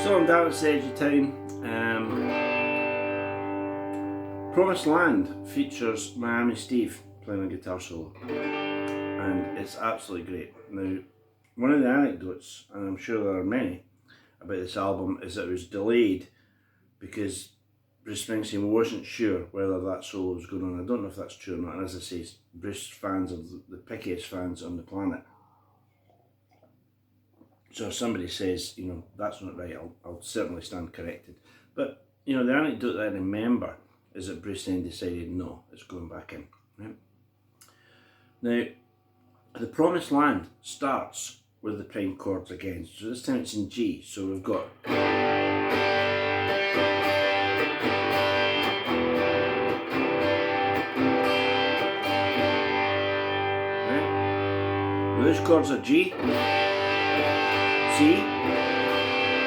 So I'm down at the edge of town. Promised Land features Miami Steve playing a guitar solo, and it's absolutely great. Now, one of the anecdotes, and I'm sure there are many, about this album is that it was delayed because Bruce Springsteen wasn't sure whether that solo was going on. I don't know if that's true or not, and as I say, Bruce fans are the pickiest fans on the planet. So if somebody says, you know, that's not right, I'll certainly stand corrected. But, you know, the anecdote that I remember is that Bruce then decided, no, it's going back in. Right? Now, the Promised Land starts with the prime chords again. So this time it's in G. So we've got... Right? Now those chords are G, C,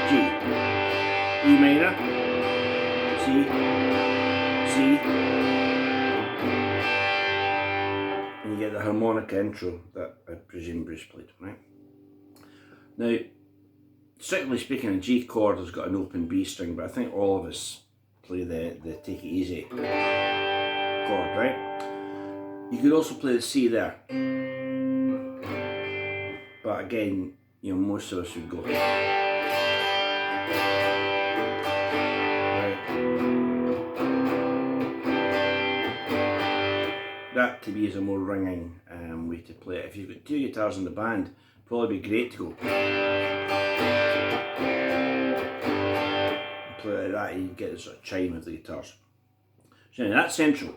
G, E minor, C, C, and you get the harmonica intro that I presume Bruce played, right? Now, strictly speaking, a G chord has got an open B string, but I think all of us play the Take It Easy chord, right? You could also play the C there, but again, you know, most of us would go. Right. That to me is a more ringing way to play it. If you've got two guitars in the band, probably be great to go. Play like that, and you get the sort of chime of the guitars. So anyway, that's central.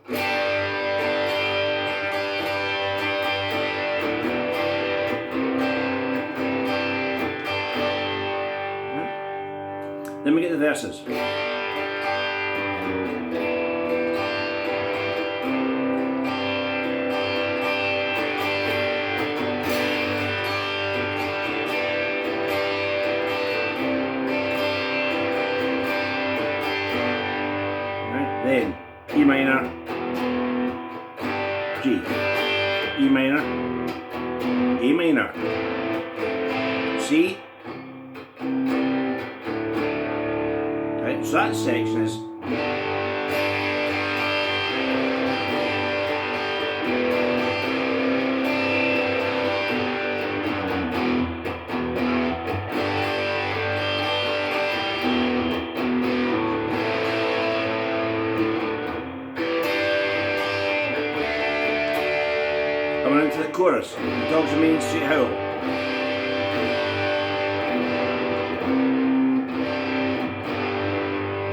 Then we get the verses. Right, then E minor, G, E minor, A minor, C. So that section is coming into the chorus. The Dogs of Main Street Howl.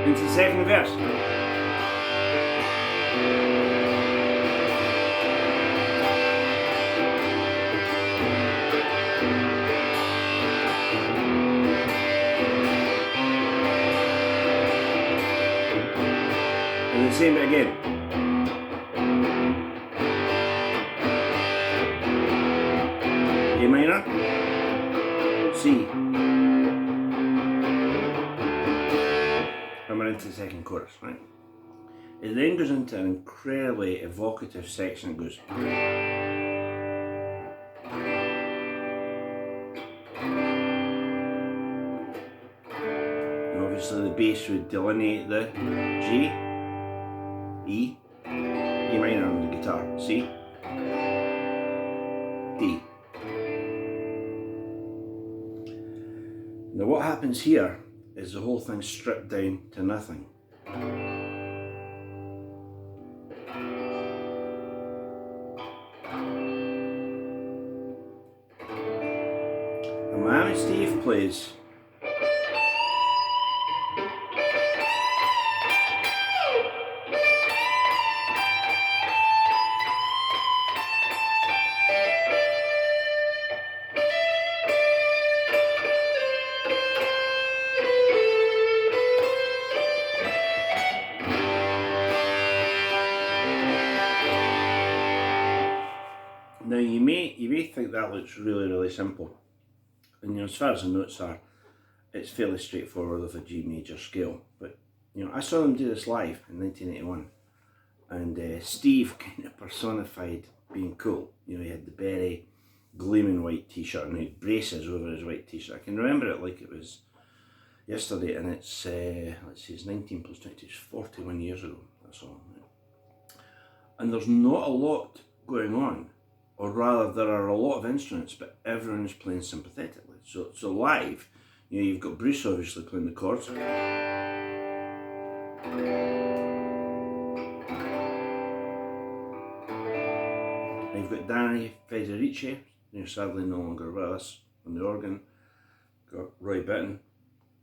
Into the second verse. And the same bit again. A minor, C. Into the second chorus, right? It then goes into an incredibly evocative section. It goes. And obviously the bass would delineate the G, E, E minor on the guitar, C, D. Now what happens here is the whole thing stripped down to nothing. And Miami Steve plays. Now you may think that looks really simple, and you know, as far as the notes are, it's fairly straightforward with a G major scale. But you know, I saw them do this live in 1981, and Steve kind of personified being cool. You know, he had the very gleaming white t-shirt and he had braces over his white t-shirt. I can remember it like it was yesterday, and it's let's see, it's 19 plus 20, it's 41 years ago. That's all. And there's not a lot going on, or rather, there are a lot of instruments, but everyone is playing sympathetically. So live, you know, you've got Bruce obviously playing the chords. And you've got Danny Federici, who's sadly no longer with us, on the organ. Got Roy Bitton,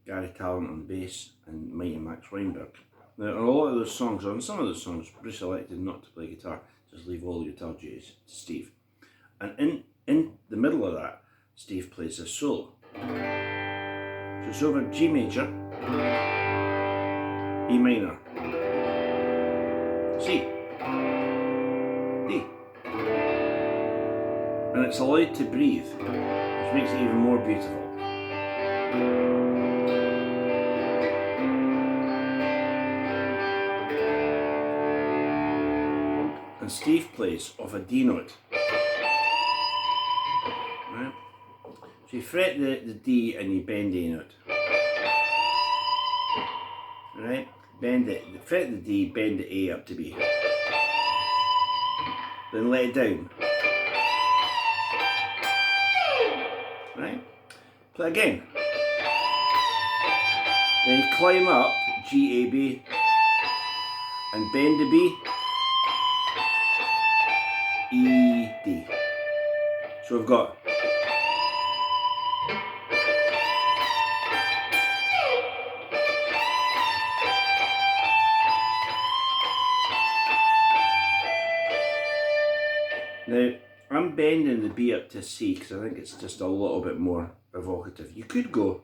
Gary Talent on bass, and Mighty Max Weinberg. Now, on a lot of those songs, or on some of those songs, Bruce elected not to play guitar, just leave all the guitar duties to Steve. And in the middle of that, Steve plays a solo. So it's over G major, E minor, C, D. And it's allowed to breathe, which makes it even more beautiful. And Steve plays off a D note. Right? So you fret the D and you bend the A note. Right? Bend it, fret the D, bend the A up to B. Then let it down. Right? Play again. Then you climb up G, A, B, and bend the B, E, D. So we've got now, I'm bending the B up to C because I think it's just a little bit more evocative. You could go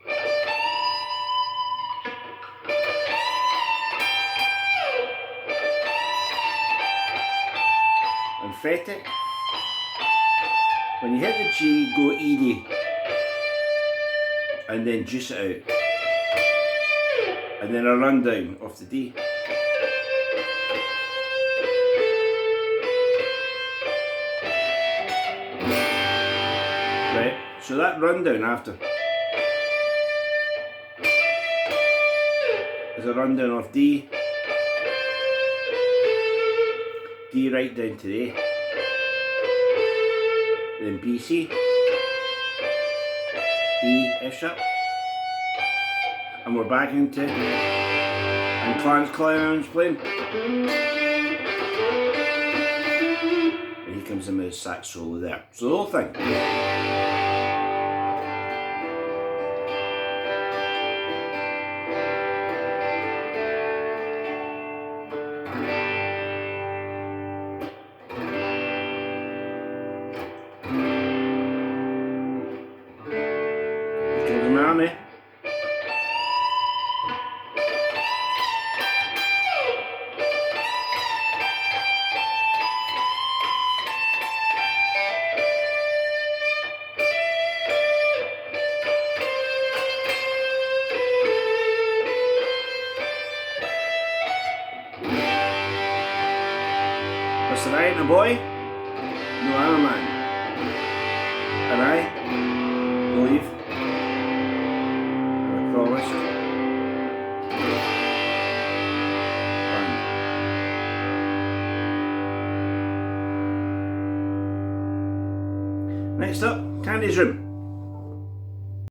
and fret it. When you hit the G, go E, D, and then juice it out. And then a run down off the D. Right, so that rundown after is a rundown of D, D right down to A, then B, C, E, F sharp, and we're back into, and Clarence Clown's playing. And he comes in with his sax solo there. So the whole thing. Mommy. Listen, I ain't a boy, no, I'm a man, and I believe. Next up, Candy's Room.